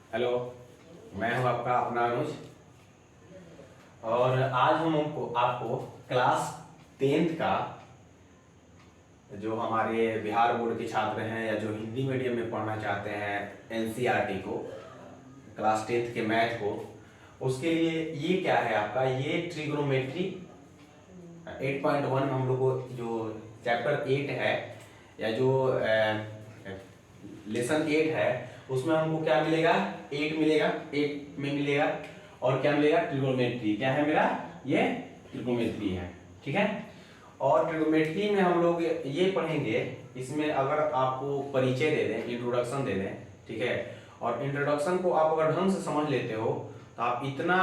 Hello, मैं हूं आपका अपना अनुज। और आज हम आपको क्लास 10th का जो हमारे बिहार बोर्ड के छात्र हैं या जो हिंदी मीडियम में पढ़ना चाहते हैं एनसीईआरटी को, क्लास 10th के मैथ को, उसके लिए ये क्या है आपका, ये ट्रिग्नोमेट्री 8.1 हम लोग को जो चैप्टर 8 है या जो लेसन 8 है उसमें हमको क्या मिलेगा, 8 मिलेगा, 8 में मिलेगा। और क्या मिलेगा, ट्रिग्नोमेट्री। क्या है मेरा, ये ट्रिग्नोमेट्री है, ठीक है। और ट्रिग्नोमेट्री में हम लोग ये पढ़ेंगे, इसमें अगर आपको परिचय दे दें, इंट्रोडक्शन दे दें, ठीक है, और इंट्रोडक्शन को आप अगर ढंग से समझ लेते हो तो आप इतना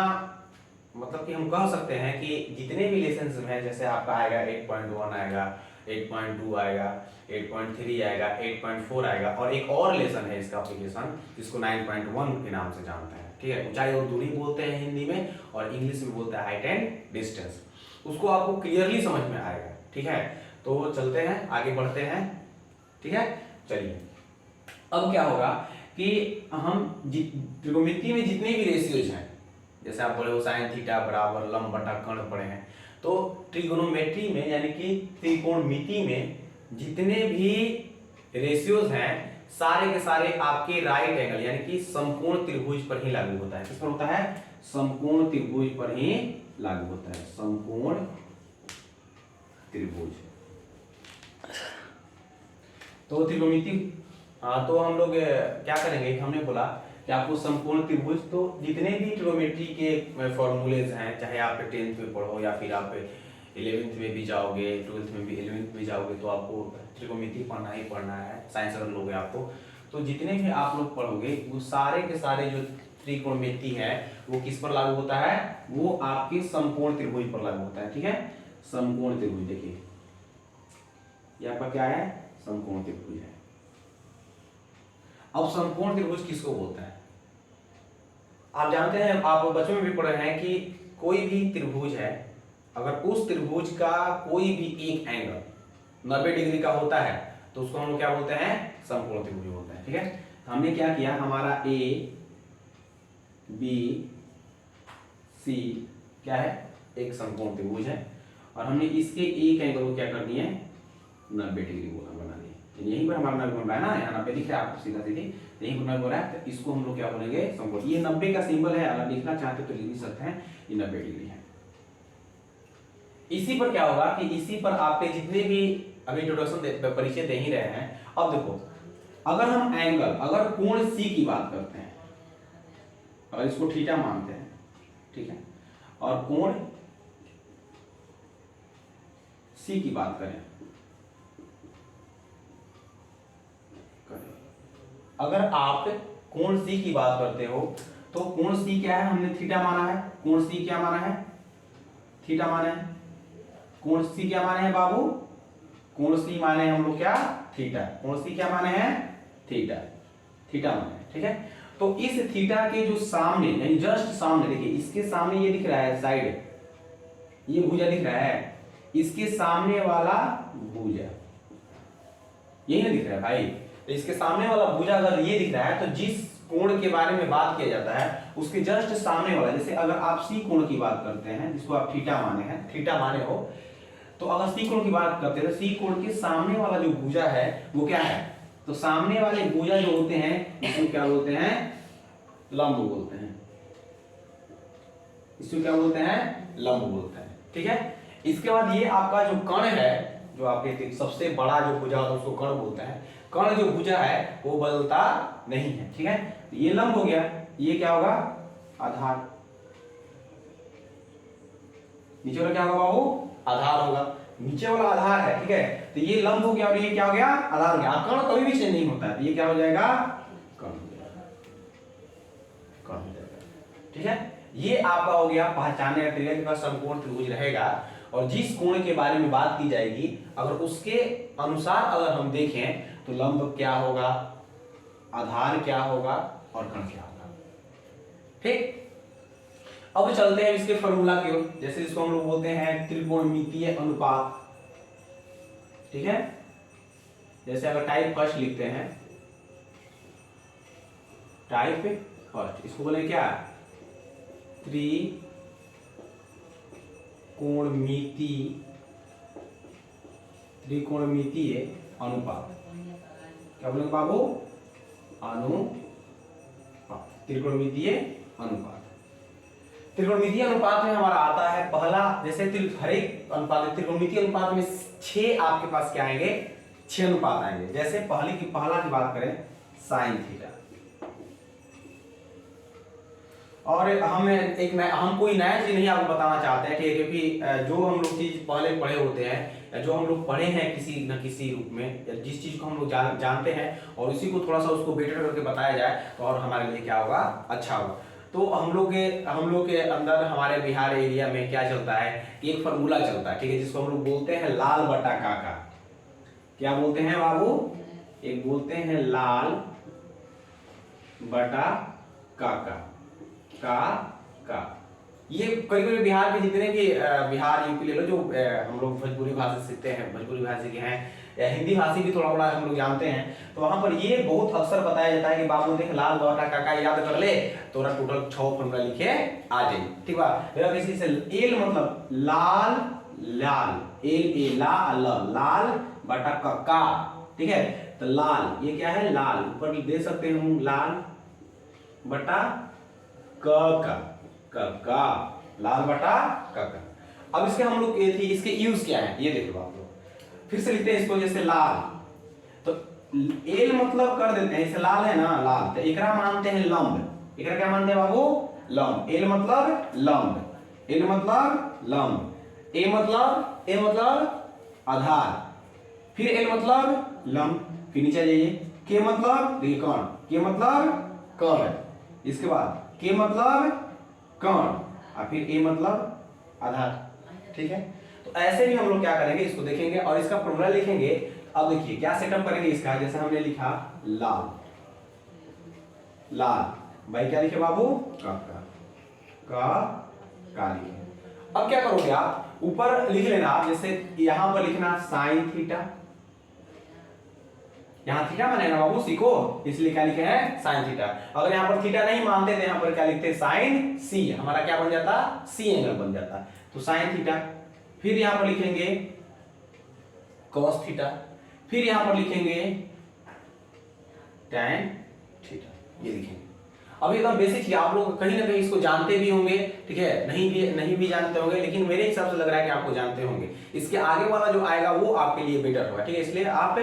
मतलब कि हम कह सकते हैं कि जितने भी लेसन हैं, जैसे आपका आएगा 8.1 आएगा, 8.2 आएगा, 8.3 आएगा, 8.4 आएगा, और एक और लेसन है इसका एप्लीकेशन जिसको 9.1 के नाम से जानते हैं, ठीक है। ऊंचाई और दूरी बोलते हैं हिंदी में, और इंग्लिश में बोलते हैं हाइट एंड डिस्टेंस। उसको आपको क्लियरली समझ में आएगा, ठीक है। तो चलते हैं, आगे बढ़ते हैं, ठीक है। चलिए, अब क्या होगा कि हम त्रिकोणमिति में जितने भी रेशियोज हैं, जैसे आप बोले हो साइन थीटा बराबर लंब बटा कर्ण पढ़े हैं, तो ट्रिगोनोमेट्री में यानी कि त्रिकोणमिति में जितने भी रेशियोज हैं सारे के सारे आपके राइट एंगल यानी कि समकोण त्रिभुज पर ही लागू होता है। किस पर होता है, समकोण त्रिभुज पर ही लागू होता है, समकोण त्रिभुज। तो त्रिकोणमिति, तो हम लोग क्या करेंगे, हमने बोला कि आपको समकोण त्रिभुज, तो जितने भी ट्रिग्नोमेट्री के फॉर्मूलेज हैं, चाहे आप 10th में पढ़ो या फिर आप 11th में भी जाओगे, 12th में भी, 11th में जाओगे, तो आपको त्रिकोणमिति पढ़ना ही पढ़ना है, साइंस अगर लोगे आपको, तो जितने भी आप लोग पढ़ोगे वो सारे के सारे जो त्रिकोणमिति है वो किस पर लागू होता है, वो आपके समकोण त्रिभुज पर लागू होता है, ठीक है। समकोण त्रिभुज, देखिए ये आपका क्या है, समकोण त्रिभुज है। अब समकोण त्रिभुज किसको बोलते हैं, आप जानते हैं, आप बच्चों में भी पढ़े हैं कि कोई भी त्रिभुज है, अगर उस त्रिभुज का कोई भी एक एंगल 90 डिग्री का होता है तो उसको हम लोग क्या बोलते हैं, समकोण त्रिभुज बोलते हैं, ठीक है। हमने क्या किया, हमारा ए बी सी क्या है, एक समकोण त्रिभुज है, और हमने इसके एक एंगल को क्या कर दिए, 90 डिग्री बना दिए। यहीं पर हमारा 90 बन रहा है ना, यहाँ 90 दिख रहा है आपको सीधा सीधी, यहीं पर 90 हो रहा है, तो इसको हम लोग क्या बोलेंगे, समकोण। ये 90 का सिंबल है, अगर लिखना चाहते तो लिख भी सकते हैं, ये 90 डिग्री है। इसी पर क्या होगा कि इसी पर आपके जितने भी अभी इंट्रोडक्शन परिचय दे ही रहे हैं। अब देखो, अगर हम एंगल, अगर कोण सी की बात करते हैं, अगर इसको थीटा मानते हैं, ठीक है, और कोण सी की बात करें, अगर आप कोण सी की बात करते हो तो कोण सी क्या है, हमने थीटा माना है, कोण सी क्या माना है, थीटा माना है। कोण सी क्या माने हैं बाबू, कोण सी माने हम लोग क्या, थीटा। कोण सी क्या माने हैं, थीटा, थीटा माने, ठीक है। तो इस थीटा के जो सामने यानी जस्ट सामने, देखिए इसके सामने ये दिख रहा है साइड, ये भुजा दिख रहा है, इसके सामने वाला भुजा यही ना दिख रहा है भाई, तो इसके सामने वाला भुजा अगर ये दिख रहा है तो जिस कोण के बारे में बात किया जाता है उसके जस्ट सामने वाला, जैसे अगर आप सी कोण की बात करते हैं जिसको आप थीटा माने हैं, थीटा माने हो, तो अगर सी कोण की बात करते हैं तो सी कोण के सामने वाला जो भुजा है वो क्या है, तो सामने वाले भुजा जो होते हैं इसको क्या बोलते हैं, लंब बोलते हैं, इसको क्या बोलते हैं, लंब बोलते हैं, ठीक है। इसके बाद ये आपका जो कर्ण है, जो आपके सबसे बड़ा जो भुजा होता है उसको कर्ण बोलते हैं। कर्ण जो भुजा है वो बदलता नहीं है, ठीक है। ये लंब हो गया, ये क्या होगा, आधार, नीचे वाला क्या होगा बाबू, आधार होगा, नीचे वाला आधार है, ठीक है। तो ये लंब हो गया और ये क्या हो गया, आधार हो गया। कर्ण कभी भी चेंज नहीं होता है, तो ये क्या हो जाएगा, कर्ण हो जाएगा, कर्ण हो जाएगा, ठीक है। ये आपका हो गया पहचानने का तरीका, के पास समकोण त्रिभुज रहेगा और जिस कोण के बारे में बात की जाएगी अगर उसके अनुसार अगर हम देखें तो लंब क्या होगा, आधार क्या होगा और कर्ण क्या होगा, ठीक। अब चलते हैं इसके फॉर्मूला की ओर, जैसे इसको हम लोग बोलते हैं त्रिकोणमितीय अनुपात, ठीक है। जैसे अगर टाइप फर्स्ट लिखते हैं, टाइप फर्स्ट, इसको बोले क्या, त्रिकोणमितीय अनुपात। क्या बोलेंगे बाबू, अनुपात, त्रिकोणमितीय अनुपात। त्रिकोणमितीय अनुपात में हमारा आता है पहला, जैसे हर एक अनुपात त्रिकोणमितीय अनुपात में 6 आपके पास क्या आएंगे, 6 अनुपात आएंगे। जैसे पहला की बात करें साइन थीटा, और हम कोई नया चीज नहीं आपको बताना चाहते हैं, ठीक है, क्योंकि जो हम लोग चीज पहले पढ़े होते हैं या जो हम लोग पढ़े हैं किसी न किसी रूप में, या जिस चीज को हम लोग जानते हैं और उसी को थोड़ा सा उसको बेटर करके बताया जाए तो और हमारे लिए क्या होगा, अच्छा होगा। तो हम लोग के अंदर हमारे बिहार एरिया में क्या चलता है, एक फॉर्मूला चलता है, ठीक है, जिसको हम लोग बोलते हैं लाल बटा काका। क्या बोलते हैं बाबू, एक बोलते हैं लाल बटा काका, का ये कई बिहार के जितने भी बिहार यूपी ले लो, जो हम लोग भोजपुरी भाषा सीखते हैं, भोजपुरी भाषा के हैं, या हिंदी भाषी भी थोड़ा बड़ा हम लोग जानते हैं, तो वहां पर ये बहुत अक्सर बताया जाता है कि बाबू देख लाल बटा काका याद कर ले, तो टोटल 6 फॉर्मूला लिखे आ जाए, ठीक बा। किसी से एल मतलब लाल, लाल बटा काका, ठीक है, तो लाल ये क्या है, लाल ऊपर दे सकते हैं लाल बटा का, लाल बटा का। अब इसके हम लोग इसके यूज क्या है ये देख लो आप लोग, फिर से लिखते हैं इसको, जैसे लाल तो एल मतलब कर देते हैं, इसे लाल है ना, लाल, तो एकरा मानते हैं लंब। एकरा क्या मानते हैं बाबू, लंब। एल मतलब लंब, एल मतलब लंब, ए मतलब आधार, फिर एल मतलब लंब, फिर नीचे जाइए, के मतलब देखिए कर्ण, के मतलब कर्ण, इसके बाद के मतलब कर्ण, और फिर ए मतलब आधार, ठीक है। तो ऐसे भी हम लोग क्या करेंगे, इसको देखेंगे और इसका फॉर्मूला लिखेंगे। अब देखिए क्या सेटअप करेंगे इसका, जैसे हमने लिखा लाल, भाई क्या लिखे बाबू, का लिखे। अब क्या करोगे आप, ऊपर लिख लेना आप, जैसे यहां पर लिखना साइन थीटा, यहाँ थीटा मानेगा बाबू सीखो, इसलिए क्या लिखे हैं साइन थीटा। अगर यहाँ पर थीटा नहीं मानते तो यहाँ पर क्या लिखते हैं साइन सी, हमारा क्या बन जाता, सी एंगल बन जाता, तो साइन थीटा। फिर यहाँ पर लिखेंगे कॉस थीटा, फिर यहाँ पर लिखेंगे टैन थीटा, ये लिखेंगे। अब एकदम बेसिक ही आप लोग कहीं ना कहीं इसको जानते भी होंगे, ठीक है, नहीं भी जानते होंगे, लेकिन मेरे हिसाब से लग रहा है कि आपको जानते होंगे। इसके आगे वाला जो आएगा वो आपके लिए बेटर होगा, ठीक है, इसलिए आप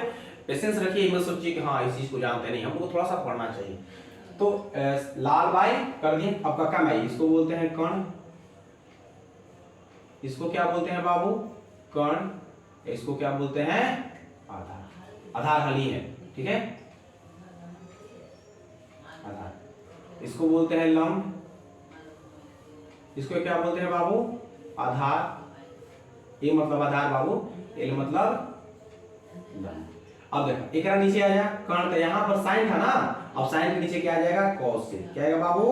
पेशेंस रखिए, मत सोचिए कि हाँ इस चीज को जानते नहीं, हमको थोड़ा सा पढ़ना चाहिए। तो लाल बाई कर दिए, अब काका माई, इसको बोलते हैं कर्ण, इसको क्या बोलते हैं बाबू, कर्ण, इसको क्या बोलते हैं आधार, आधार हली है, ठीक है, आधार, इसको बोलते हैं लंब, इसको क्या बोलते हैं बाबू, आधार, ए मतलब आधार बाबू, एल मतलब लंब। अब देखो एक नीचे आ जाए कर्ण, तो यहाँ पर साइन था ना, अब साइन के नीचे क्या आ जाएगा, कॉस से, क्या आएगा बाबू,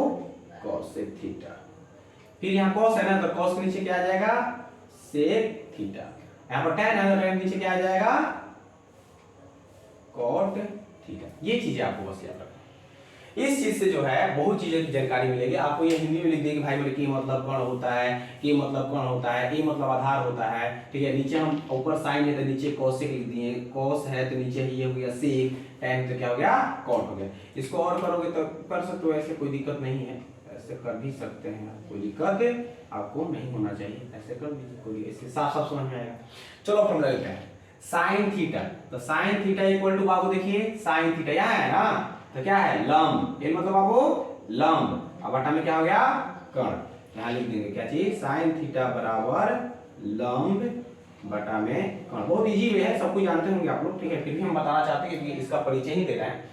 कॉस से थीटा। फिर यहाँ कॉस है ना, तो कॉस के नीचे क्या आ जाएगा, सेक थीटा। यहाँ पर tan है, तो tan के नीचे क्या आ जाएगा, कॉट थीटा। ये चीजें आपको बस याद रखना। इस चीज से जो है बहुत चीजों की जानकारी मिलेगी आपको। ये हिंदी में लिख देगी भाई मेरे की मतलब कर्ण होता है, के मतलब कर्ण होता है, ए मतलब आधार होता है, ठीक है। नीचे हम ऊपर साइन है तो नीचे कॉसेक लिख दिए, कॉस है तो नीचे ये हो गया सेक, tan तो क्या हो गया, कॉट हो गया। इसको और करोगे तो कर सकते हो, ऐसे कोई दिक्कत नहीं है, ऐसे कर भी सकते हैं, कोई दिक्कत आपको नहीं होना चाहिए, ऐसे कर दीजिए, कोई ऐसे साफ साफ समझ में आएगा। चलो फॉर्मूला लेते हैं, साइन थीटा, तो साइन थीटा इक्वल टू बाबू देखिए साइन थीटा यहाँ है ना, तो क्या है लंब, ये मतलब बाबू लंब, अब बटा में क्या हो गया कर्ण, यहाँ लिख देंगे क्या चीज, साइन थीटा बराबर लंब बटा में कर्ण। बहुत इजी वे है, सब कुछ जानते होंगे आप लोग, ठीक है, फिर भी हम बताना चाहते हैं क्योंकि इसका परिचय ही दे रहे हैं।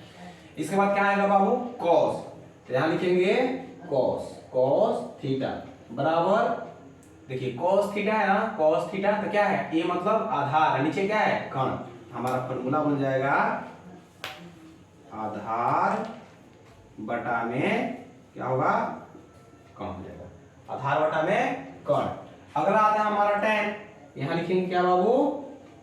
इसके बाद क्या आएगा बाबू कॉस, तो यहाँ लिखेंगे कॉस, कॉस थीटा बराबर, देखिए cos थीटा है ना, cos थीटा तो क्या है, ये मतलब आधार है, नीचे क्या है कर्ण, हमारा फॉर्मूला बन जाएगा आधार बटा में क्या होगा कर्ण हो जाएगा, आधार बटा में कर्ण। अगला आता है हमारा tan, यहाँ लिखेंगे क्या बाबू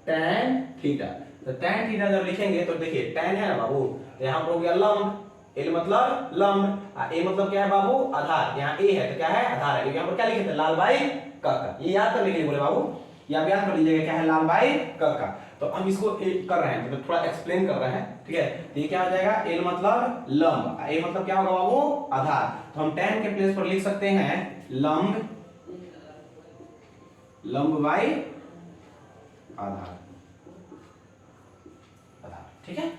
tan थीटा, तो tan थीटा जब लिखेंगे तो देखिए tan है ना बाबू, तो यहाँ पर हो गया लंब, एल मतलब लंब, ए मतलब क्या है बाबू, आधार। यहाँ ए है तो क्या है, आधार है, क्योंकि यहाँ पर क्या लिखे थे, लाल भाई काका। ये याद करने के लिए बोले बाबू, ये आप याद कर लीजिएगा क्या है, लाल भाई काका। तो हम इसको कर रहे हैं, मतलब थोड़ा एक्सप्लेन कर रहे हैं, ठीक है। तो ये क्या हो जाएगा, एल मतलब लंब, ए मतलब क्या होगा बाबू, आधार। तो हम tan के प्लेस पर लिख सकते हैं लंब, लंब बाई आधार, आधार, ठीक है।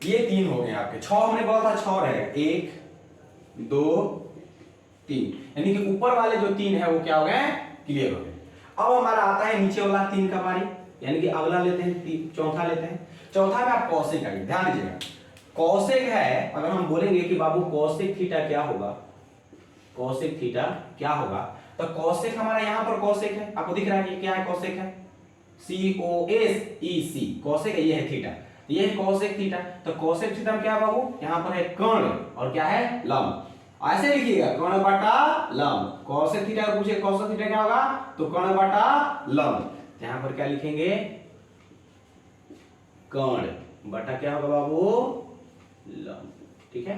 ये 3 हो गए आपके, 6 हमने बोला था 6 रहेगा, 1 2 3, यानी कि ऊपर वाले जो 3 है वो क्या हो गए, क्लियर हो गए। अब हमारा आता है नीचे वाला 3 का बारी, यानी कि अगला लेते हैं, चौथा लेते हैं। चौथा में आप कौशिक आएंगे, ध्यान दीजिएगा। कौशिक है, अगर हम बोलेंगे कि बाबू कौशिक थीटा क्या होगा, कौशिक थीटा क्या होगा, तो कौशिक हमारा यहाँ पर कौशिक है, आपको दिख रहा है कि क्या है, कौशिक है, COSEC, कौशिक है, ये है थीटा, ये है कौशिक थीटा। तो कौशिक थीटा में क्या है बाबू, यहाँ पर है कर्ण और क्या है, लंब। ऐसे लिखिएगा, कर्ण बटा लंब। कौशिक थीटा को पूछे कौशिक थीटा क्या होगा, तो कर्ण बटा लंब। यहाँ पर क्या लिखेंगे, कर्ण बटा क्या होगा बाबू, लंब, ठीक है।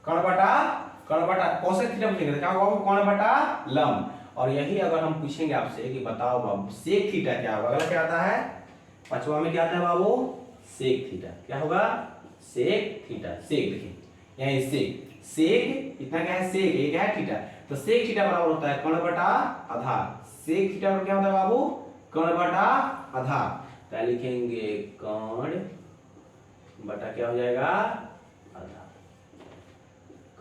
कर्ण बटा कौशिक थीटा पूछेंगे तो क्या होगा, कर्ण बटा लंब। और यही अगर हम पूछेंगे आपसे कि बताओ बाबू सेक थीटा क्या होगा, अगला क्या आता है, पांचवा में क्या आता है बाबू, सेक थीटा क्या होगा, सेक थीटा। सेक देखिए यहाँ सेक, सेक इतना क्या है, सेक ये क्या है, थीटा। तो सेक थीटा बराबर होता है कर्ण बटा आधार। सेक थीटा क्या होता है बाबू, कर्ण बटा आधार। क्या लिखेंगे, कर्ण बटा क्या हो जाएगा, आधार।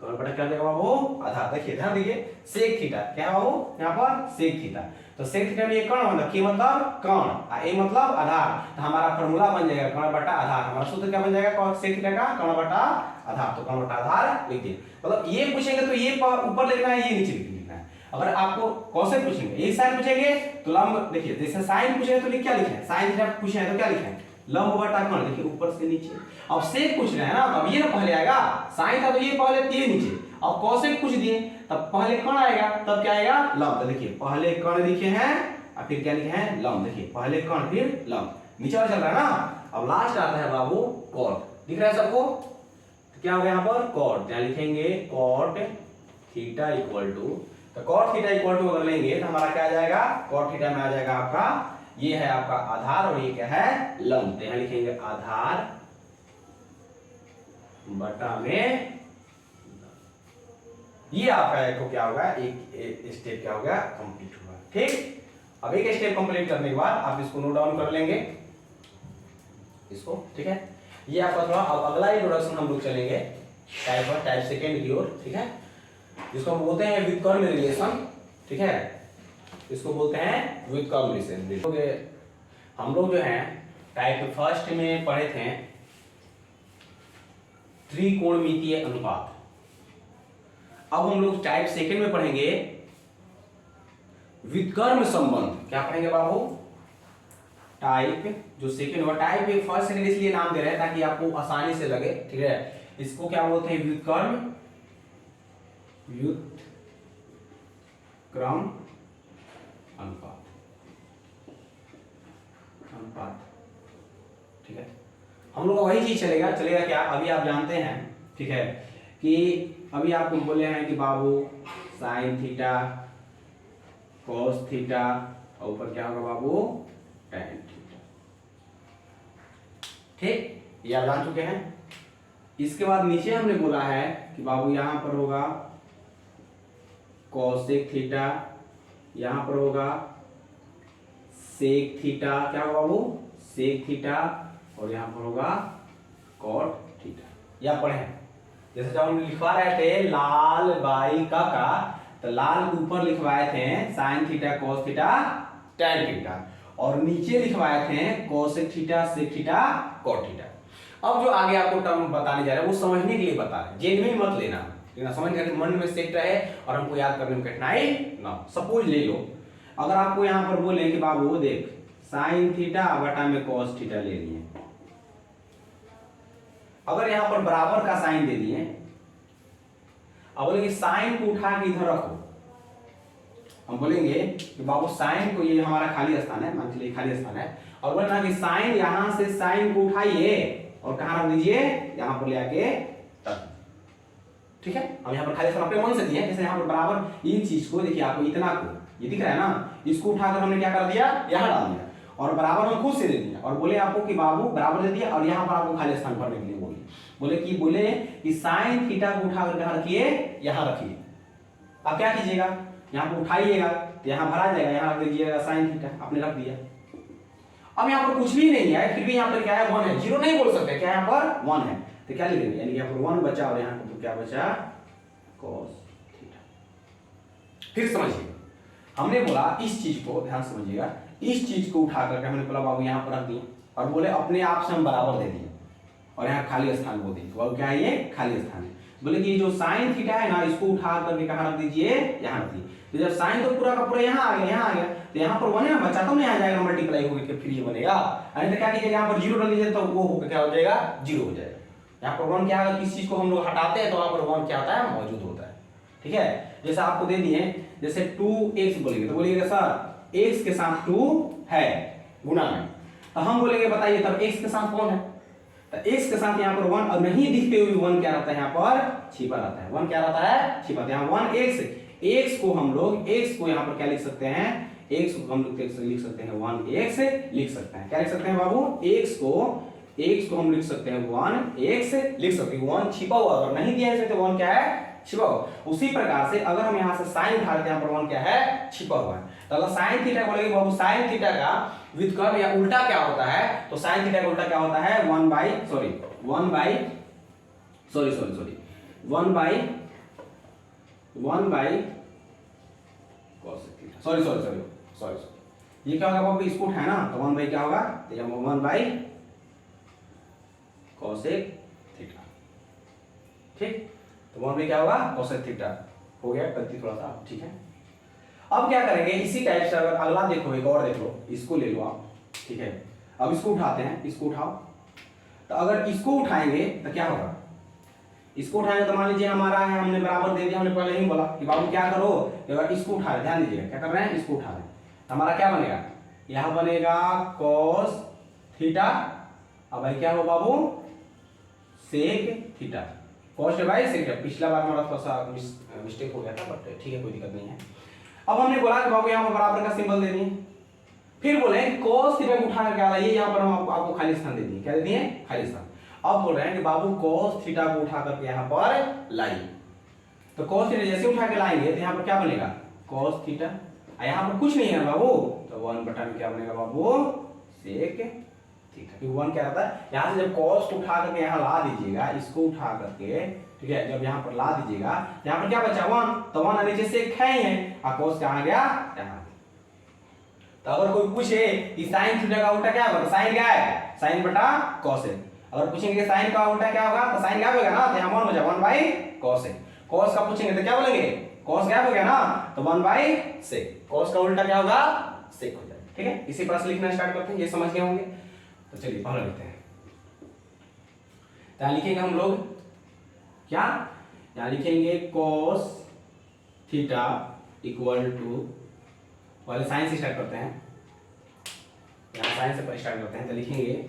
कर्ण बटा क्या हो जाएगा बाबू, आधार। देखिए ध्यान दीजिए, सेक थीटा क्या है बाबू, यहाँ पर सेक थीटा। तो सेक थीटा में ये कर्ण मतलब के मतलब कर्ण, ए मतलब आधार। तो हमारा फार्मूला बन जाएगा कर्ण बटा आधार। हमारा सूत्र क्या बन जाएगा, सेक थीटा का कर्ण बटा आधार। तो कर्ण बटा आधार लिख दिए। मतलब ये पूछेंगे तो ये ऊपर लिखना है, ये नीचे लिखना है। अगर आपको कौशिक पूछेंगे, ये साइन पूछेंगे तो लंब, देखिए जैसे साइन पूछेंगे तो लिख क्या लिखे, साइन थीटा पूछे तो क्या लिखे, लंब बटा कर्ण। देखिए ऊपर से नीचे। अब सेक पूछ रहे हैं ना, तो अब ये ना पहले आएगा, साइन था तो ये पहले, ये नीचे। अब कौशिक पूछ दिए तब पहले कर्ण आएगा, तब क्या आएगा, लंब। तो देखिए पहले कर्ण लिखे हैं और फिर क्या लिखे हैं, लंब। देखिए पहले कर्ण फिर लंब, नीचे वाला चल रहा है ना। अब लास्ट आता है बाबू कॉट, दिख रहा है सबको, तो क्या हो गया यहाँ पर कॉट, क्या लिखेंगे, कॉट थीटा इक्वल टू, तो कॉट थीटा इक्वल टू अगर लेंगे तो हमारा क्या आ जाएगा, कॉट थीटा में आ जाएगा आपका, ये है आपका आधार और ये क्या है, लंब। तो यहाँ लिखेंगे आधार बटा में, ये आपका एक क्या होगा, एक स्टेप क्या होगा, कंप्लीट हुआ। ठीक, अब एक स्टेप कंप्लीट करने के बाद आप इसको नोट डाउन कर लेंगे इसको, ठीक है। ये आपका थोड़ा, अब अगला इंट्रोडक्शन हम लोग चलेंगे टाइप सेकंड की ओर, ठीक है, जिसको हम बोलते हैं विद कर्व रिलेशन, ठीक है, इसको बोलते हैं विद कर्व रिलेशन। हम लोग जो है टाइप फर्स्ट में पढ़े थे त्रिकोणमितीय अनुपात। अब हम लोग टाइप सेकंड में पढ़ेंगे विकर्ण संबंध। क्या पढ़ेंगे बाबू, टाइप जो सेकंड हुआ, टाइप फर्स्ट सेकंड इसलिए नाम दे रहे हैं ताकि आपको आसानी से लगे, ठीक है। इसको क्या बोलते हैं, व्युत्क्रम, व्युत्क्रम अनुपात, अनुपात, ठीक है। हम लोग का वही चीज चलेगा क्या, अभी आप जानते हैं, ठीक है, कि अभी आपको बोले हैं कि बाबू साइन थीटा, कॉस थीटा और ऊपर क्या होगा बाबू, टैन थीटा, ठीक, ये आप जान चुके हैं। इसके बाद नीचे हमने बोला है कि बाबू यहां पर होगा कॉसेक थीटा, यहां पर होगा सेक थीटा, क्या होगा बाबू, सेक थीटा, और यहां पर होगा कॉट थीटा। या पढ़े, जैसे जब हम लिखवा रहे थे लाल बाई काका, तो लाल के ऊपर लिखवाए थे sine theta, cos theta, tan theta, और नीचे लिखवाए थे cosec theta, sec theta, cot theta. अब जो आगे आपको टर्म बताने जा रहे हैं वो समझने के लिए बता रहे हैं, जेन्युइन मत लेना, समझ करके मन में सेट रहे और हमको याद करने में कठिनाई ना। सपोज ले लो, अगर आपको यहाँ पर बोले कि बाबू देख साइन थीटा बटा में कॉस थीटा ले लिए, अगर यहाँ पर बराबर का साइन दे दिए, अब बोले कि साइन को उठा के इधर रखो, हम बोलेंगे कि बाबू साइन को, ये हमारा खाली स्थान है, मान लीजिए खाली स्थान है, और बोले ना कि साइन, यहां से साइन को उठाइए और कहां रख दीजिए, यहां पर ले आके रख, ठीक है, हम यहाँ पर खाली स्थान अपने मन से दिए, जैसे यहाँ पर बराबर इन चीज को देखिए, आपको इतना को ये दिख रहा है ना, इसको उठाकर हमने क्या कर दिया, यहाँ डाल दिया और बराबर हम खुद से दे दिया और बोले आपको कि बाबू बराबर दे दिया और यहाँ पर आपको खाली स्थान भरने के लिए बोले कि साइन थीटा को उठाकर कहाँ रखिए, यहाँ रखिए। अब क्या कीजिएगा, यहाँ पर उठाइएगा तो यहाँ भरा जाएगा, यहाँ रख दीजिएगा साइन थीटा, आपने रख दिया। अब यहाँ पर कुछ भी नहीं है, फिर भी यहाँ पर क्या है, 1 है, 0 नहीं बोल सकते, क्या यहाँ पर 1 है, तो क्या लिखेंगे, यानी यहाँ पर 1 बचा और यहाँ पर क्या बचा, cos थीटा। फिर समझिए, हमने बोला इस चीज को ध्यान समझिएगा, इस चीज को उठा करके हमने बोला बाबू यहाँ पर रख दिए और बोले अपने आप से हम बराबर दे दिए और यहाँ खाली स्थान को दिए, तो अब क्या है, ये खाली स्थान है। बोले कि जो साइन थीटा है ना, इसको उठा करके कहाँ रख दीजिए, यहाँ रख दीजिए। तो जब साइन तो पूरा का पूरा यहाँ आ गया, यहाँ आ गया, तो यहाँ पर 1 है ना, बचा तो नहीं आ जाएगा, मल्टीप्लाई होकर फिर ये बनेगा, तो क्या कीजिएगा, यहाँ पर 0 डाल दीजिए तो वो होकर क्या हो जाएगा, 0 हो जाएगा। यहाँ पर 1 क्या होगा, किस चीज को हम लोग हटाते हैं तो वहां पर 1 क्या होता है, मौजूद होता है। ठीक है, जैसे आपको दे दिए, जैसे 2x बोलेंगे तो बोलिएगा सर x के साथ 2 है गुणा में, तो हम बोलेंगे बताइए तब x के साथ कौन है, तो x के साथ यहाँ पर 1 और नहीं दिखते हुए 1 क्या रहता है, यहाँ पर छिपा रहता है, 1 क्या रहता है, छिपा। यहाँ 1x को हम लोग x को यहाँ पर क्या लिख सकते हैं, x को हम लोग लिख सकते हैं 1x लिख सकते हैं, क्या लिख सकते हैं बाबू, x को हम लिख सकते हैं 1x लिख सकते हैं, 1 छिपा हुआ, अगर नहीं दिया है तो 1 क्या है, छिपा हुआ। उसी प्रकार से अगर हम यहाँ से साइन उठाते हैं, यहाँ पर 1 क्या है, छिपा हुआ है। तो अगर साइन थीटा बोलेंगे बाबू, साइन थीटा का व्युत्क्रम या उल्टा क्या होता है, तो साइन थीटा का उल्टा क्या होता है, 1 बाई सॉरी ये क्या होगा बाबू, इसको उठाए ना तो 1 बाई क्या होगा, तो यहाँ 1 बाई कोसेक थीटा, ठीक, तो 1 बाई क्या होगा, कोसेक थीटा हो गया, गलती थोड़ा सा, ठीक है। अब क्या करेंगे, इसी टाइप से अगर अगला देखो, एक और देख लो, इसको ले लो आप, ठीक है। अब इसको उठाते हैं, इसको उठाओ, तो अगर इसको उठाएंगे तो क्या होगा, इसको उठाएंगे तो मान लीजिए हमारा है, हमने बराबर दे दिया, हमने पहले ही बोला कि बाबू क्या करो, अगर इसको उठा रहे, ध्यान दीजिएगा क्या कर रहे हैं, इसको उठा रहे हैं, हमारा क्या बनेगा, यहां बनेगा cos थीटा, अब भाई क्या हो बाबू, sec theta, cos by sec theta. पिछला बार हमारा थोड़ा सा मिस्टेक हो गया था, बट ठीक है, कोई दिक्कत नहीं है। अब हमने बोला कि बाबू यहाँ पर बराबर का सिंबल दे दिए, फिर बोले cos थीटा को उठा करके आ लाइए, यहाँ पर हम आपको खाली स्थान दे दिए, क्या दे दिए, खाली स्थान। अब बोल रहे हैं कि बाबू cos थीटा को उठा करके यहाँ पर लाइए, तो cos थीटा जैसे उठा के लाएंगे तो यहाँ पर क्या बनेगा, cos थीटा, यहाँ पर कुछ नहीं है बाबू, तो 1 बटा में क्या बनेगा बाबू, सेक थीटा, क्योंकि 1 क्या रहता है, यहाँ से जब cos को उठा करके यहाँ ला दीजिएगा, इसको उठा करके, ठीक है, जब यहाँ पर ला दीजिएगा, यहाँ पर क्या बचा 1, तो 1 नीचे से है ही है, और cos कहाँ गया, यहाँ। तो अगर कोई पूछे कि साइन थीटा का उल्टा क्या होगा, तो साइन क्या है, साइन बटा cos है। अगर पूछेंगे साइन का उल्टा क्या होगा, तो साइन क्या होगा ना, तो यहाँ 1 बचा, 1 बाई cos है। cos का पूछेंगे तो क्या बोलेंगे, cos क्या हो गया ना, तो 1 बाई sec, cos का उल्टा क्या होगा, sec हो जाएगा। ठीक है, इसी प्रकार से लिखना स्टार्ट करते हैं, ये समझ गए होंगे, तो चलिए पहले लिखते हैं। यहाँ लिखेंगे हम लोग क्या, यहाँ लिखेंगे cos थीटा इक्वल टू, पहले साइन से स्टार्ट करते हैं, यहाँ साइन से स्टार्ट करते हैं, तो लिखेंगे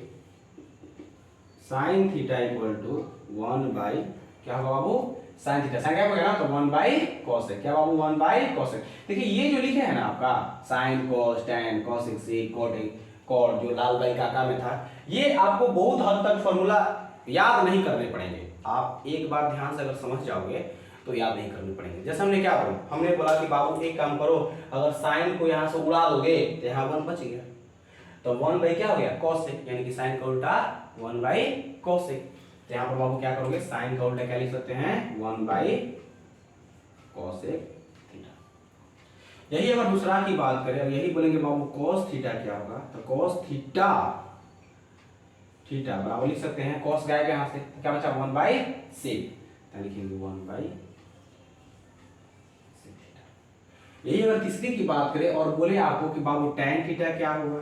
sine theta equal to 1 by क्या होगा बाबू, साइन थीटा, साइन क्या होगा ना, तो 1 बाई कोसेक, क्या बाबू 1 बाई कोसेक। देखिए ये जो लिखे हैं ना आपका sine cos tan cosec sec cot, जो लाल बाई काका में था, ये आपको बहुत हद तक फॉर्मूला याद नहीं करने पड़ेंगे, आप एक बार ध्यान से अगर समझ जाओगे तो याद नहीं करने पड़ेंगे। जैसे हमने क्या बोला, हमने बोला कि बाबू एक काम करो, अगर साइन को यहाँ से उड़ा दोगे तो यहाँ 1 बच गया, तो 1 बाई क्या हो गया, कोसेक, यानी कि साइन का उल्टा 1 बाई कोसेक। तो यहाँ पर बाबू क्या करोगे, साइन का उल्टा क्या लिख सकते हैं, 1 बाई कोसेक थीटा। यही अगर दूसरा की बात करें, यही बोलेंगे बाबू cos थीटा क्या होगा, तो cos थीटा बराबर लिख सकते हैं, cos गया यहाँ से, तो क्या बचा 1 बाई सेक, तो लिखेंगे 1 बाई सेक थीटा। यही अगर तीसरी की बात करें और बोले आपको कि बाबू tan थीटा क्या होगा,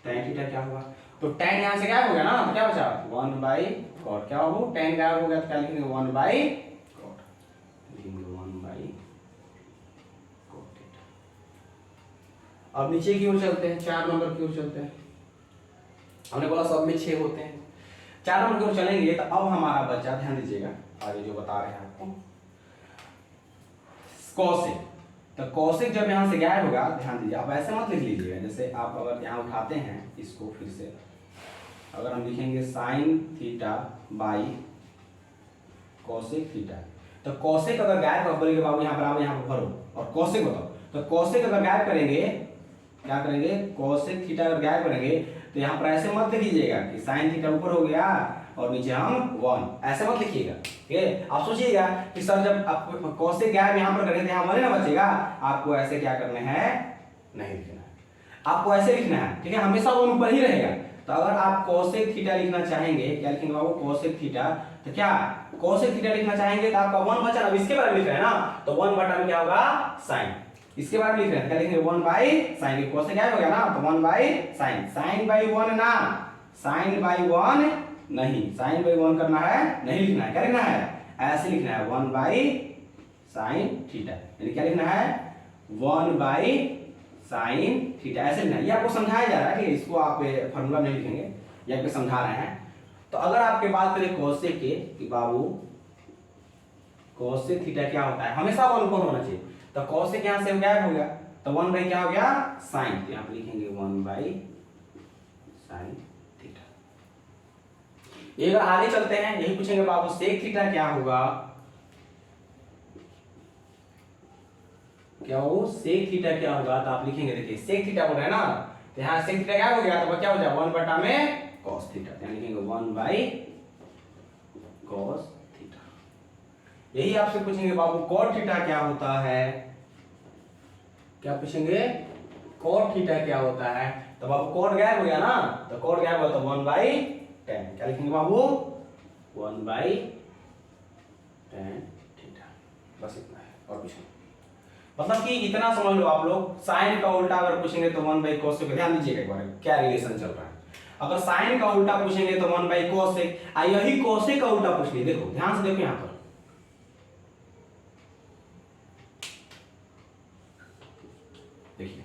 tan थीटा क्या होगा, तो tan यहाँ से गायब हो गया ना, तो क्या बचा 1 बाई कॉट, क्या बाबू tan गायब हो गया, तो क्या लिखेंगे 1 बाई कॉट, लिखेंगे 1 बाई कॉट थीटा। अब नीचे की ओर चलते हैं, 4 नंबर की ओर चलते हैं। हमने बोला सब में 6 होते हैं, 4 नंबर की ओर चलेंगे तो अब हमारा बच्चा, ध्यान दीजिएगा आगे जो बता रहे हैं आपको, कौशिक। तो कौशिक जब यहाँ से गायब होगा, ध्यान दीजिए, आप ऐसे मत लिख लीजिएगा। जैसे आप अगर यहाँ उठाते हैं इसको, फिर से अगर हम लिखेंगे sine theta by Kaushik theta, तो कौशिक अगर गायब कर बोलेंगे बाबू यहाँ बराबर यहाँ पर भरो और कौशिक बताओ, तो कौशिक अगर गायब करेंगे, क्या करेंगे, कौशिक थीटा अगर गायब करेंगे तो यहाँ पर ऐसे मत लिखिएगा कि साइन थीटा ऊपर हो गया और नीचे हम 1, ऐसे मत लिखिएगा। ठीक है, आप सोचिएगा कि सर जब आप कौशिक गायब यहाँ पर करेंगे तो यहाँ 1 ना बचेगा, आपको ऐसे क्या करना है, नहीं लिखना है, आपको ऐसे लिखना है। ठीक है, हमेशा 1 ऊपर ही रहेगा। तो अगर आप कौशिक थीटा लिखना चाहेंगे, क्या लिखेंगे बाबू, कौशिक थीटा, तो क्या कौशिक थीटा लिखना चाहेंगे तो आपका 1 बचा। अब इसके बारे में लिख रहे हैं ना, तो 1 बटा में क्या होगा, साइन। इसके बारे में लिख रहे हैं, क्या लिखेंगे, 1 बाई साइन, कौशिक गायब हो गया ना, तो 1 बाई साइन, साइन बाई 1 ना, साइन बाई 1 नहीं, साइन बाई 1 करना है, नहीं लिखना है, क्या लिखना है, ऐसे लिखना है 1 बाई साइन थीटा, यानी क्या लिखना है, 1 बाई साइन थीटा, ऐसे लिखना है। ये आपको समझाया जा रहा है कि इसको आप फॉर्मूला नहीं लिखेंगे, ये आपको समझा रहे हैं। तो अगर आपके बात करें कौशिक के कि बाबू कौशिक थीटा क्या होता है, हमेशा 1 ऊपर होना चाहिए, तो कौशिक यहां से गायब हो गया, तो 1 बाई क्या हो गया, साइन, तो यहां पे लिखेंगे 1 बाई साइन थीटा। ये अगर आगे चलते हैं, यही पूछेंगे बाबू सेक थीटा क्या होगा, क्या हो सेक थीटा क्या होगा, तो आप लिखेंगे, देखिए सेक थीटा बोल रहे हैं ना, तो यहाँ सेक थीटा क्या हो गया, तो क्या हो जाएगा 1 बटा में cos थीटा, यानी लिखेंगे 1 बाई cos थीटा। यही आपसे पूछेंगे बाबू cot थीटा क्या होता है, क्या पूछेंगे, cot थीटा क्या होता है, तो बाबू cot गायब हो गया ना, तो cot गायब हुआ तो 1 बाई tan, क्या लिखेंगे बाबू 1 बाई tan थीटा, बस इतना है और कुछ नहीं। मतलब कि इतना समझ लो आप लोग, साइन का उल्टा अगर पूछेंगे तो 1 बाई cos, ध्यान दीजिएगा एक बार क्या रिलेशन चल रहा है। अगर साइन का उल्टा पूछेंगे तो 1 बाई cos, यही cos का उल्टा पूछ लीजिए, देखो ध्यान से देखो यहां पर, देखिए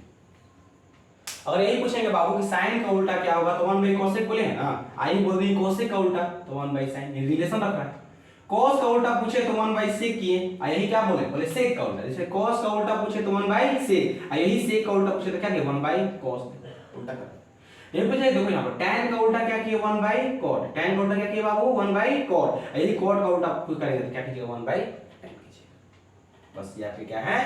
अगर यही पूछेंगे बाबू कि साइन का उल्टा क्या होगा, तो 1 बाई cos बोले हैं ना, आई बोल दी cos का उल्टा तो 1 बाई साइन, रिलेशन रख रहा है। cos का उल्टा पूछे तो 1 बाई sec किए, यही क्या बोले, बोले sec का उल्टा, जैसे cos का उल्टा पूछे तो 1 बाई sec, यही sec का उल्टा पूछे तो क्या किया 1 बाई cos, उल्टा कर। ये पूछे देखो यहाँ पर tan का उल्टा क्या किया 1 बाई cot, tan का उल्टा क्या किया बाबू 1 बाई cot, यदि cot का उल्टा करेंगे तो क्या कीजिएगा 1 बाई tan कीजिए। बस ये आपके क्या है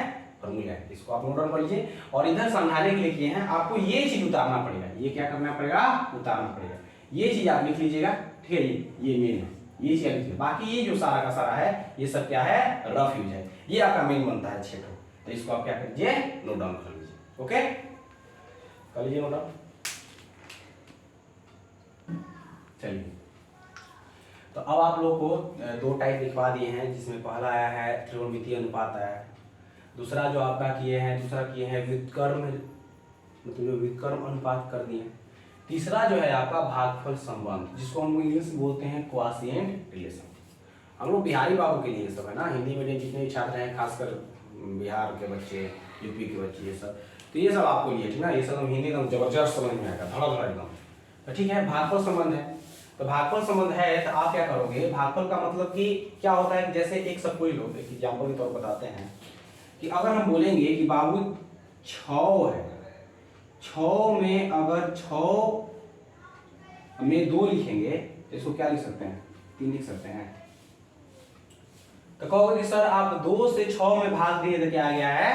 फॉर्मूला है, इसको आप नोट डाउन कर लीजिए। और इधर समझाने के लिए किए हैं, आपको ये चीज उतारना पड़ेगा, ये क्या करना पड़ेगा, उतारना पड़ेगा, ये चीज आप लिख लीजिएगा। ठीक है, ये मेन है, ये चीज लिखिए, बाकी ये जो सारा का सारा है ये सब क्या है रफ यूज है, ये आपका मेन बनता है 6 ठो, तो इसको आप क्या कीजिए नोट डाउन कर लीजिए। ओके, कर लीजिए नोट डाउन। चलिए, तो अब आप लोग को 2 टाइप लिखवा दिए हैं, जिसमें पहला आया है त्रिकोणमितीय अनुपात आया है, दूसरा जो आपका किए हैं, दूसरा किए हैं व्युत्क्रम, मतलब जो व्युत्क्रम अनुपात कर दिए, तीसरा जो है आपका भागफल संबंध, जिसको हम इंग्लिश में बोलते हैं क्वाशिएंट रिलेशन। हम लोग बिहारी बाबू के लिए सब है ना, हिंदी मीडियम जितने छात्र हैं, खासकर बिहार के बच्चे, यूपी के बच्चे, ये सब, तो ये सब आपको लिए, ठीक ना, ये सब हम हिंदी एकदम जबरदस्त समझ में आएगा, धड़ा धड़ा एकदम। तो ठीक है, भागफल संबंध है, तो भागफल संबंध है तो आप क्या करोगे, भागफल का मतलब कि क्या होता है, जैसे एक सब कोई लोग एक एग्जाम्पल के तौर पर बताते हैं कि अगर हम बोलेंगे कि बाबू 6 है, 6 में अगर 6 में 2 लिखेंगे तो इसको क्या लिख सकते हैं, 3 लिख सकते हैं, तो कहोगे कि सर आप 2 से 6 में भाग दिए तो क्या आ गया है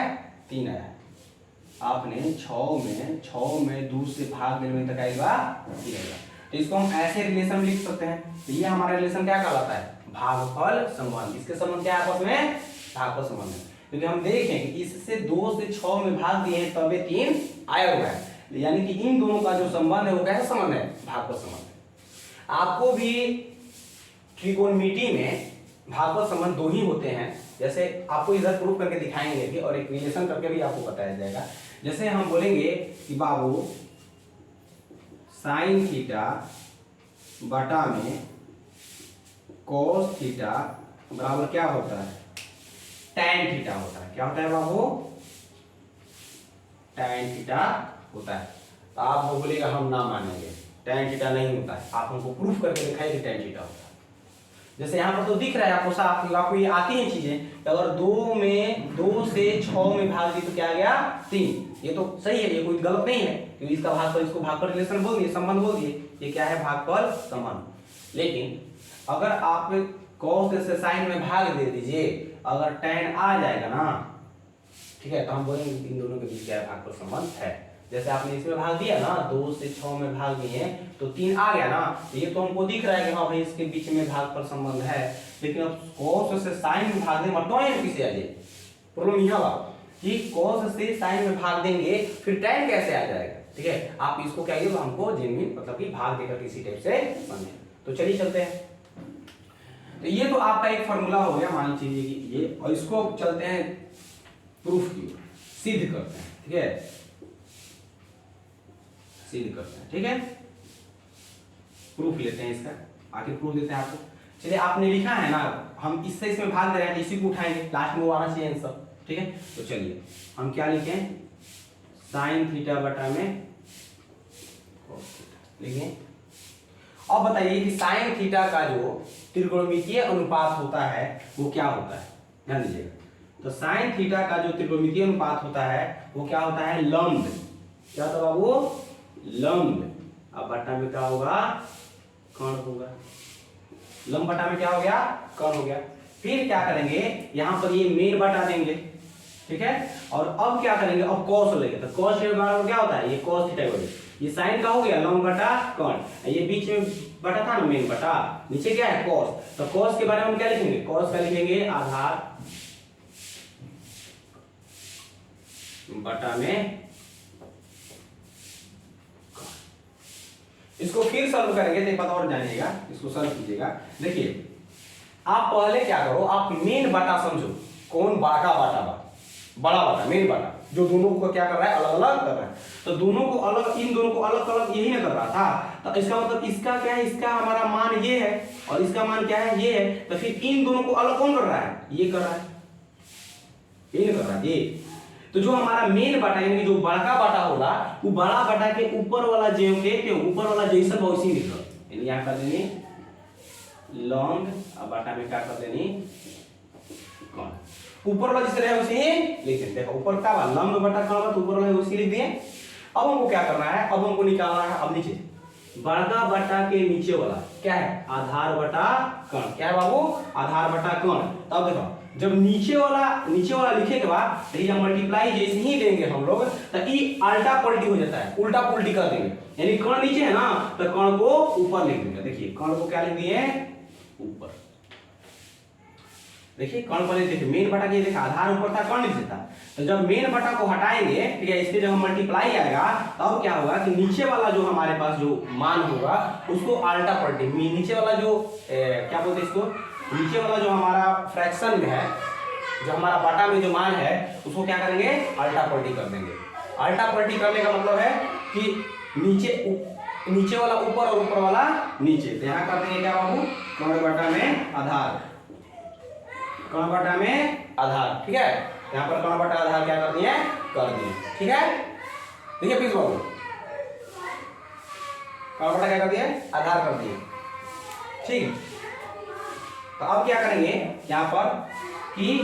3 आया, आपने 6 में 2 से भाग देने में तक आएगा 3 आएगा, तो इसको हम ऐसे रिलेशन लिख सकते हैं। तो ये हमारा रिलेशन क्या कहलाता है, भागफल संबंध। इसके संबंध क्या है आपस में, भागफल संबंध है, क्योंकि हम देखें कि इससे 2 से 6 में भाग दिए हैं तबे 3 आया हुआ है, यानी कि इन दोनों का जो संबंध है वो कैसा संबंध है, भागफल संबंध है। आपको भी त्रिकोणमिति में भागफल संबंध 2 ही होते हैं, जैसे आपको इधर प्रूफ करके दिखाएंगे भी और एक रिलेशन करके भी आपको बताया जाएगा। जैसे हम बोलेंगे कि बाबू साइन थीटा बटा में कोस थीटा बराबर क्या होता है, टैन थीटा होता है, क्या होता है बाबू, टैन थीटा होता है। तो आप वो बोलेगा हम ना मानेंगे, tan थीटा नहीं होता है। आप हमको प्रूफ करके दिखाइए कि tan थीटा होता है। जैसे यहाँ पर तो दिख रहा है आपको साफ, आपको ये आती हैं चीजें। अगर 2 से 6 में भाग दी तो क्या आ गया 3। ये तो सही है, ये कोई गलत नहीं है, क्योंकि इसका भागफल इसको भागफल रिलेशन बोल दिए, संबंध बोल दिए। ये क्या है, भागफल संबंध। लेकिन अगर आप cos से sin में भाग दे दीजिए, अगर tan आ जाएगा ना, ठीक है, तो हम बोलेंगे इन दोनों के बीच क्या भागफल संबंध है। जैसे आपने इसमें भाग दिया ना, 2 से 6 में भाग दिए तो 3 आ गया ना, तो ये तो हमको दिख रहा है कि हाँ भाई इसके बीच में भागफल संबंध है। लेकिन अब cos से sin में भाग दें मतलब किसे आ जाए, प्रॉब्लम यह हुआ कि cos से sin में भाग देंगे फिर tan कैसे आ जाएगा। ठीक है, आप इसको क्या तो हमको जेन्युइन मतलब कि भाग देकर किसी टाइप से समझे। तो चलिए चलते हैं। तो ये तो आपका एक फॉर्मूला हो गया, मान लीजिए कि ये, और इसको चलते हैं प्रूफ की ओर, सिद्ध करते हैं। ठीक है, सिद्ध करते हैं। ठीक है, प्रूफ लेते हैं इसका, आखिर प्रूफ देते हैं आपको। चलिए, आपने लिखा है ना, हम इससे इसमें भाग दे रहे हैं, इसी को उठाएंगे, लास्ट में वो आना चाहिए आंसर। ठीक है, तो चलिए हम क्या लिखें, साइन थीटा बटा में लिखें। अब बताइए कि साइन थीटा का जो त्रिकोणमितीय अनुपात होता है वो क्या होता है, ध्यान दीजिएगा। तो साइन थीटा का जो त्रिकोणमितीय अनुपात होता है वो क्या होता है, लंब। क्या होता है बाबू, लंब। अब बटा में क्या होगा, कर्ण होगा। लंब बटा में क्या हो गया, कर्ण हो गया। फिर क्या करेंगे, यहां पर ये मेन बटा देंगे। ठीक है, और अब क्या करेंगे, अब cos लेंगे। तो cos के बराबर क्या होता है, ये cos थीटा हो गया, ये साइन का हो गया लंब बटा कर्ण, ये बीच में बटा था ना मेन बटा, नीचे क्या है cos। तो cos के बारे में हम क्या लिखेंगे, cos का लिखेंगे आधार बटा में। इसको फिर सॉल्व करेंगे तो पता और जानिएगा, इसको सॉल्व कीजिएगा। देखिए, आप पहले क्या करो, आप मेन बटा समझो, कौन बड़ा बटा, बड़ा बटा मेन बटा, जो दोनों को क्या कर रहा है, अलग अलग कर रहा है। तो दोनों को अलग, इन दोनों को अलग अलग यही ना कर रहा था। तो इसका मतलब इसका क्या है, इसका हमारा मान ये है और इसका मान क्या है, ये है। तो फिर इन दोनों को अलग कौन कर रहा है, ये कर रहा है, ये कर रहा है ये। तो जो हमारा मेन बटा यानी जो बड़का बटा होगा, वो बड़ा बटा के ऊपर वाला जो के ऊपर वाला जैसा वैसी लिख लो, यानी यहाँ कर देनी लॉन्ग, अब बटा में क्या कर देनी कौन, ऊपर वाला जिस रहे उसे ही लिख देते। देखो ऊपर का लंब बटा कौन, तो ऊपर वाला उसी लिख दिए। अब हमको क्या करना है, अब हमको निकालना है, अब नीचे बड़का बटा के नीचे वाला क्या है, आधार बटा कर्ण। क्या है बाबू, आधार बटा कर्ण। तब देखो जब नीचे वाला लिखे के बाद तो जब मल्टीप्लाई जैसे ही देंगे हम लोग, तो ये अल्टा पलटी हो जाता है, उल्टा पुल्टी कर देंगे। यानी कर्ण नीचे है ना, तो कर्ण को ऊपर लिख देंगे। देखिए कर्ण को क्या लिख दिए, ऊपर। देखिए कर्ण पर देखिए मेन बटा के देखिए आधार ऊपर था, कर्ण नीचे था। तो जब मेन बटा को हटाएंगे, ठीक है, इसके जब मल्टीप्लाई आएगा तब क्या होगा कि नीचे वाला जो हमारे पास जो मान होगा उसको अल्टा पलटी, नीचे वाला जो क्या बोलते हैं इसको, नीचे वाला जो हमारा फ्रैक्शन में है, जो हमारा बटा में जो मान है उसको क्या करेंगे, अल्टा पलटी कर देंगे। अल्टा पलटी करने का मतलब है कि नीचे वाला ऊपर और ऊपर वाला नीचे। तो यहाँ कर देंगे क्या बाबू, कर्ण बटा में आधार, कर्ण बटा में आधार। ठीक है, यहाँ पर कर्ण बटा आधार क्या कर दिए, कर दिए। ठीक है, देखिए प्लीज बाबू, कर्ण बटा क्या कर दिए, आधार कर दिए। ठीक, तो अब क्या करेंगे यहाँ पर कि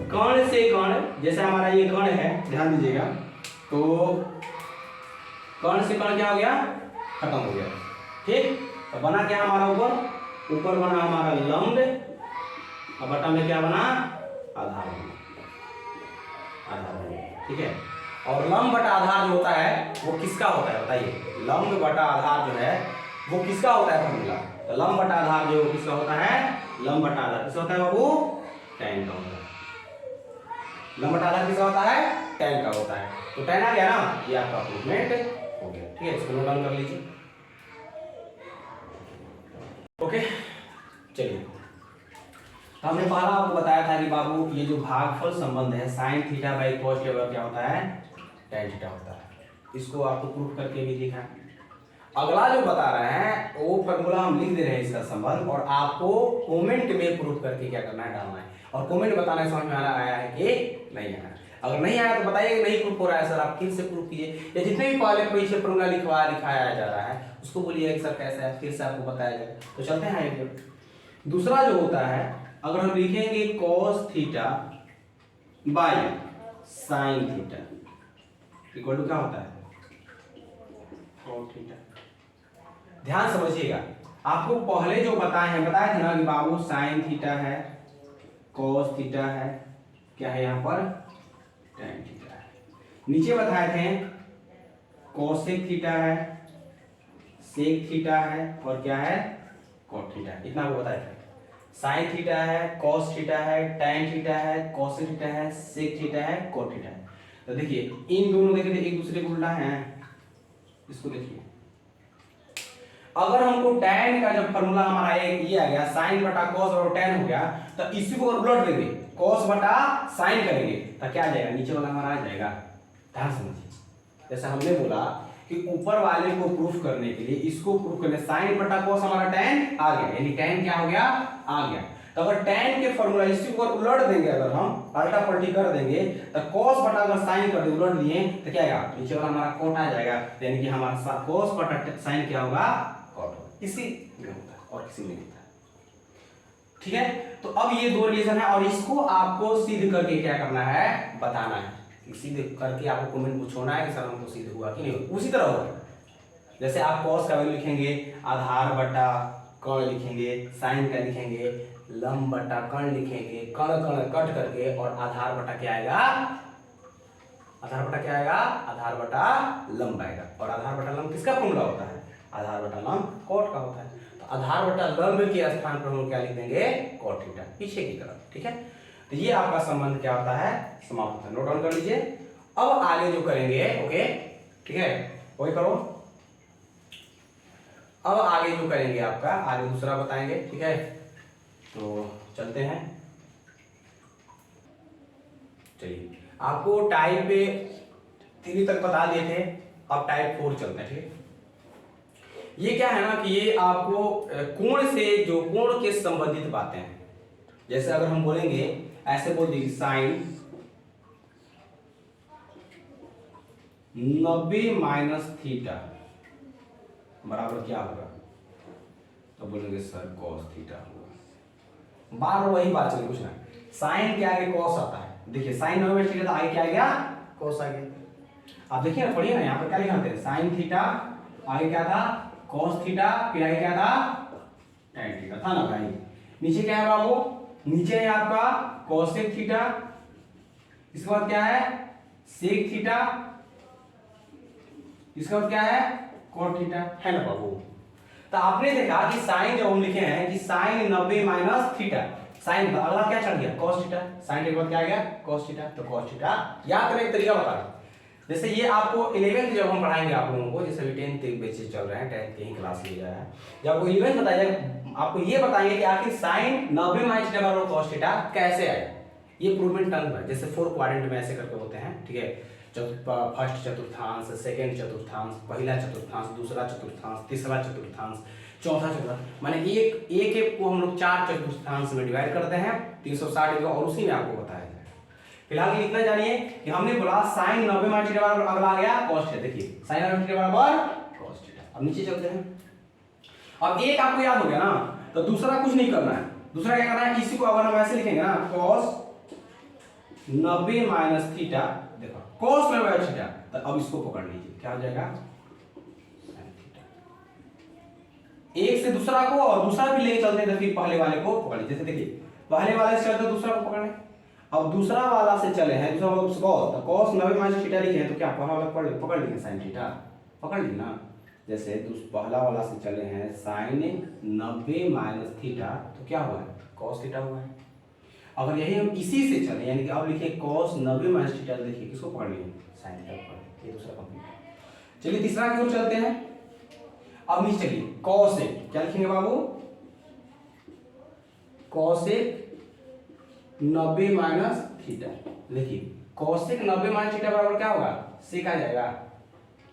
कर्ण से कर्ण, जैसे हमारा ये कर्ण है, ध्यान दीजिएगा, तो कर्ण से कर्ण क्या हो गया, खत्म हो गया। ठीक, तो बना क्या हमारा ऊपर बना हमारा लंब, और बटा में क्या बना, आधार बना, आधार बना। ठीक है, और लंब बटा आधार जो होता है वो किसका होता है बताइए, लंब बटा आधार जो है वो किसका होता है फॉर्मूला। तो लंब बटा आधार जो किसका होता है, लंब बटा आधार किसका होता है बाबू, tan का होता है। लंब बटा आधार किसका होता है, tan का होता है। तो tan आ गया ना, ये आपका प्रूवमेंट हो गया। ठीक है, इसको नोट डाउन कर लीजिए। ओके, चलिए, तो हमने पहला आपको बताया था कि बाबू ये जो भागफल संबंध है साइन थीटा बाई cos के बराबर क्या होता है, tan थीटा होता है। इसको आपको प्रूफ करके भी दिखा। अगला जो बता रहे हैं वो फॉर्मूला हम लिख दे रहे हैं इसका संबंध, और आपको कमेंट में प्रूफ करके क्या करना है, डालना है। और कमेंट बताना समझ में आया है कि नहीं आया। अगर नहीं आया तो बताइए नहीं प्रूफ हो रहा है सर, आप फिर से प्रूफ कीजिए, या जितने भी पहले पीछे फॉर्मूला लिखाया जा रहा है उसको बोलिए कि सर कैसा है, फिर से आपको बताया जाए। तो चलते हैं आगे। दूसरा जो होता है, अगर हम लिखेंगे cos theta by sine theta equal to क्या होता है, cos थीटा। ध्यान समझिएगा, आपको पहले जो बताए थे ना कि बाबू साइन थीटा है, cos थीटा है, क्या है यहाँ पर tan थीटा है। नीचे बताए थे cosec थीटा है, sec थीटा है, और क्या है cot थीटा है। इतना आपको बताया था। साइन थीटा है, cos थीटा है, tan थीटा है, cosec थीटा है, sec थीटा है, cot थीटा है। तो देखिए इन दोनों देखिए एक दूसरे को उल्टा है, इसको देखिए। अगर हमको tan का जब फॉर्मूला हमारा ये आ गया sin बटा cos और tan हो गया, तो इसी को अगर उलट देंगे cos बटा sin करेंगे तो क्या आ जाएगा, नीचे वाला हमारा आ जाएगा। ध्यान समझिए, जैसे हमने बोला कि ऊपर वाले को प्रूफ करने के लिए इसको प्रूफ करने sin बटा cos हमारा tan आ गया, यानी tan क्या हो गया, आ गया। तो अगर tan के फॉर्मूला इसी को उलट देंगे, अगर हम पलटा पलटी कर देंगे तो cos बटा अगर sin कर दे उलट दिए तो क्या आएगा, नीचे वाला हमारा cot आ जाएगा, यानी कि हमारा cos बटा sin क्या होगा, cot होगा। इसी में होता है और किसी में नहीं होता। ठीक है, तो अब ये दो रिलेशन है और इसको आपको सिद्ध करके क्या करना है, बताना है। सिद्ध करके आपको कमेंट में छोड़ना है कि सर हमको सिद्ध हुआ कि नहीं हुआ। उसी तरह होगा, जैसे आप cos का वैल्यू लिखेंगे आधार बटा कर्ण लिखेंगे, साइन का लिखेंगे लंब बटा कर्ण लिखेंगे, कर्ण कर्ण कट करके, और आधार बटा क्या आएगा, आधार बटा क्या आएगा, आधार बटा लंब आएगा। और आधार बटा लंब किसका फॉर्मूला होता है, आधार बटा लंब cot का होता है। तो आधार बटा लंब के स्थान पर हम क्या लिख देंगे, cot थीटा पीछे की तरफ। ठीक है, तो ये आपका संबंध क्या होता है, समाप्त होता है। नोट डाउन कर लीजिए। अब आगे जो करेंगे, ओके ठीक है, वही करो। अब आगे जो करेंगे आपका आगे दूसरा बताएंगे। ठीक है, तो चलते हैं। चलिए, आपको टाइप 3 तक बता दिए थे, अब टाइप 4 चलते हैं। ठीक है, ये क्या है ना कि ये आपको कोण से जो कोण के संबंधित बातें हैं। जैसे अगर हम बोलेंगे, ऐसे बोल दीजिए साइन 90 माइनस थीटा बराबर क्या होगा, तो बोलेंगे सर cos थीटा होगा। बार वही बात चलिए, कुछ ना, साइन के आगे cos आता है। देखिए साइन 90 माइनस थीटा तो आगे क्या आ गया, cos आ गया। आप देखिए ना, पढ़िए ना, यहाँ पर क्या लिखा थे, साइन थीटा आगे क्या था, cos थीटा, फिर आगे क्या था, tan थीटा था ना भाई। नीचे क्या है बाबू, नीचे है आपका cosec थीटा, इसके बाद क्या है sec थीटा, इसके बाद क्या है cot थीटा, है ना बाबू। तो आपने देखा कि साइन जब हम लिखे हैं कि साइन 90 माइनस थीटा, साइन अगला क्या चढ़ गया cos थीटा, साइन के बाद क्या आ गया cos थीटा। तो cos थीटा याद करने का तरीका बता रहा हूं। जैसे ये आपको 11th जब हम पढ़ाएंगे आप लोगों को, जैसे अभी 10th बैचेस चल रहे हैं, 10th की ही क्लास ली जा रहा है, जब आपको 11th बताइए, आपको ये बताएंगे कि आखिर साइन 90 माइनस थीटा बराबर cos थीटा कैसे आएगा। ये प्रूवमेंट टर्म है, जैसे 4 क्वाड्रेंट में ऐसे करके होते हैं। ठीक है, फर्स्ट चतुर्थांश, सेकंड चतुर्थांश, पहला चतुर्थांश, दूसरा चतुर्थांश, तीसरा चतुर्थांश, चौथा चतुर्थांश, माने एक को हम लोग 4 चतुर्थांश में डिवाइड करते हैं 360 डिग्री, और उसी में आपको बताया जाएगा। फिलहाल इतना जानिए कि हमने बोला साइन 90 माइनस थीटा बराबर अगला आ गया cos थीटा। देखिए साइन 90 थीटा बराबर cos थीटा। अब नीचे चलते हैं। अब एक आपको याद हो गया ना, तो दूसरा कुछ नहीं करना है। दूसरा क्या करना है, इसी को अगर हम ऐसे लिखेंगे ना, cos 90 माइनस थीटा, देखो cos 90 माइनस थीटा, तो अब इसको पकड़ लीजिए, क्या हो जाएगा sin थीटा। एक से दूसरा को और दूसरा भी लेके चलते हैं, फिर पहले वाले को पकड़ लीजिए। जैसे देखिए पहले वाले से चलते दूसरा को पकड़े, अब दूसरा वाला से चले हैं, दूसरा वाला cos, तो cos 90 माइनस थीटा लिखे हैं, तो क्या पहला वाला पकड़ लेंगे sin थीटा, पकड़ ली ना। जैसे पहला वाला से चले हैं sin 90 माइनस थीटा, तो क्या हुआ है cos थीटा हुआ है। अगर यही हम इसी से चले, यानी कि अब लिखिए cos 90 माइनस थीटा, देखिए किसको पकड़ लिए, sin थीटा पकड़, ये दूसरा कंप्लीट। चलिए तीसरा की ओर चलते हैं। अब नीचे चलिए cosec, क्या लिखेंगे बाबू, cosec 90 माइनस थीटा। देखिए cosec 90 माइनस थीटा बराबर क्या होगा, sec आ जाएगा,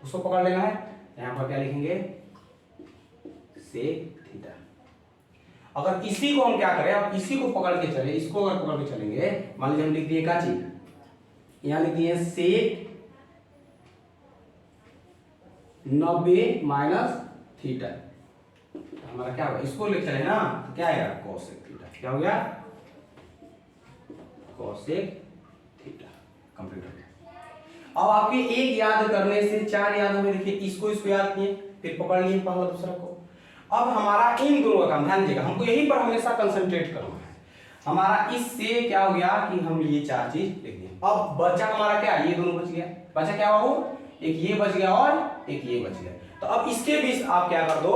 उसको पकड़ लेना है। यहाँ पर क्या लिखेंगे सेक थीटा। अगर इसी को हम क्या करें, अब इसी को पकड़ के चले, इसको अगर पकड़ के चलेंगे, मान लीजिए हम लिख दिए क्या चीज, यहां लिख दिए सेक 90 माइनस थीटा, हमारा क्या होगा, इसको लिख चले ना, तो क्या आएगा कोसेक थीटा। क्या हो गया, कोसेक थीटा। कंप्लीट हो गया। अब आपके एक याद करने से 4 याद हुए। देखिए इसको याद किए, फिर पकड़ लिए पहला दूसरा को। अब हमारा इन दोनों का काम, ध्यान दीजिएगा, हमको यहीं पर हमेशा कंसंट्रेट करना है। हमारा इससे क्या हो गया कि हम ये 4 चीज लिख दिए। अब बचा हमारा क्या, ये दोनों बच गया। बचा क्या बाबू, एक ये बच गया और एक ये बच गया। तो अब इसके बीच आप क्या कर दो,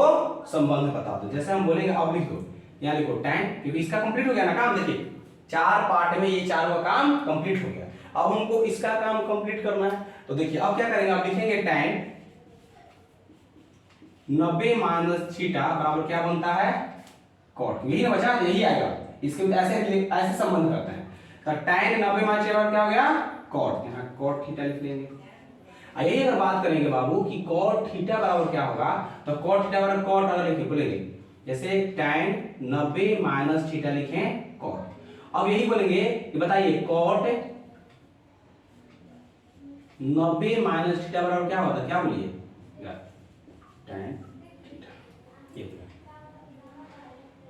संबंध बता दो। जैसे हम बोलेंगे, अब लिख दो, यहाँ लिखो tan, क्योंकि इसका कंप्लीट हो गया ना काम। देखिए 4 पार्ट में ये चारों का काम कंप्लीट हो गया। अब हमको इसका काम कंप्लीट करना है, तो देखिए अब क्या करेंगे, आप लिखेंगे tan 90 माइनस थीटा बराबर क्या बनता है, cot। यही ना बचा, यही आएगा। इसके ऐसे संबंध करते हैं। तो tan 90 माइनस थीटा क्या हो गया, cot। यहाँ cot थीटा लिख लेंगे। यही अगर बात करेंगे बाबू कि cot थीटा बराबर क्या होगा, तो cot थीटा बराबर cot अगर लिखे बोलेंगे, जैसे tan 90 माइनस थीटा लिखें cot। अब यही बोलेंगे कि बताइए cot 90 माइनस थीटा बराबर क्या होता है, क्या बोलिए, tan थीटा। ये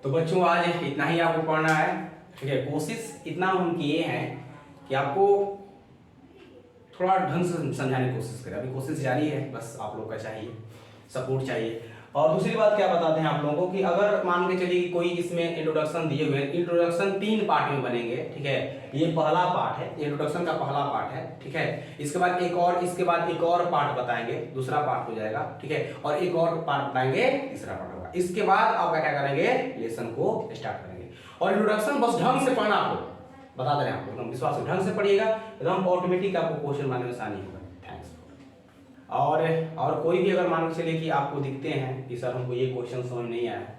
तो बच्चों आज इतना ही आपको पढ़ना है, ठीक है। कोशिश इतना हम किए हैं कि आपको थोड़ा ढंग से समझाने की कोशिश करें। अभी कोशिश जारी है, बस आप लोग का चाहिए सपोर्ट चाहिए। और दूसरी बात क्या बताते हैं आप लोगों को कि अगर मान के चलिए कि कोई इसमें इंट्रोडक्शन दिए हुए हैं, इंट्रोडक्शन 3 पार्ट में बनेंगे, ठीक है। ये पहला पार्ट है, इंट्रोडक्शन का पहला पार्ट है, ठीक है। इसके बाद एक और पार्ट बताएंगे, दूसरा पार्ट हो जाएगा, ठीक है। और एक और पार्ट बताएंगे, तीसरा पार्ट होगा। इसके बाद आप क्या करेंगे, लेसन को स्टार्ट करेंगे। और इंट्रोडक्शन बस ढंग से पढ़ना, आपको बता दे रहे हैं, आपको एकदम विश्वास से ढंग से पढ़िएगा, एकदम ऑटोमेटिक आपको क्वेश्चन बनाने में आसानी होगा। थैंक्स। और कोई भी अगर मान के चलिए कि आपको दिखते हैं कि सर हमको ये क्वेश्चन समझ नहीं आया है,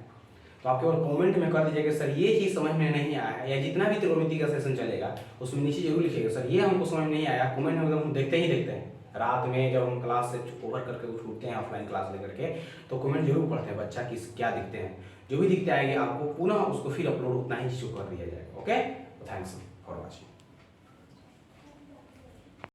तो आप केवल कमेंट में कर दीजिएगा सर ये चीज़ समझ में नहीं आया है, या जितना भी त्रिकोणमिति का सेशन चलेगा उसमें नीचे जरूर लिखिएगा सर ये हमको समझ नहीं आया। कमेंट में एकदम हम देखते हैं रात में जब हम क्लास से ओवर करके उठते हैं ऑफलाइन क्लास लेकर के, तो कमेंट जरूर पढ़ते हैं बच्चा किस क्या दिखते हैं। जो भी दिखते आएंगे आपको पुनः उसको फिर अपलोड उतना ही कर दिया जाएगा। Okay, thanks.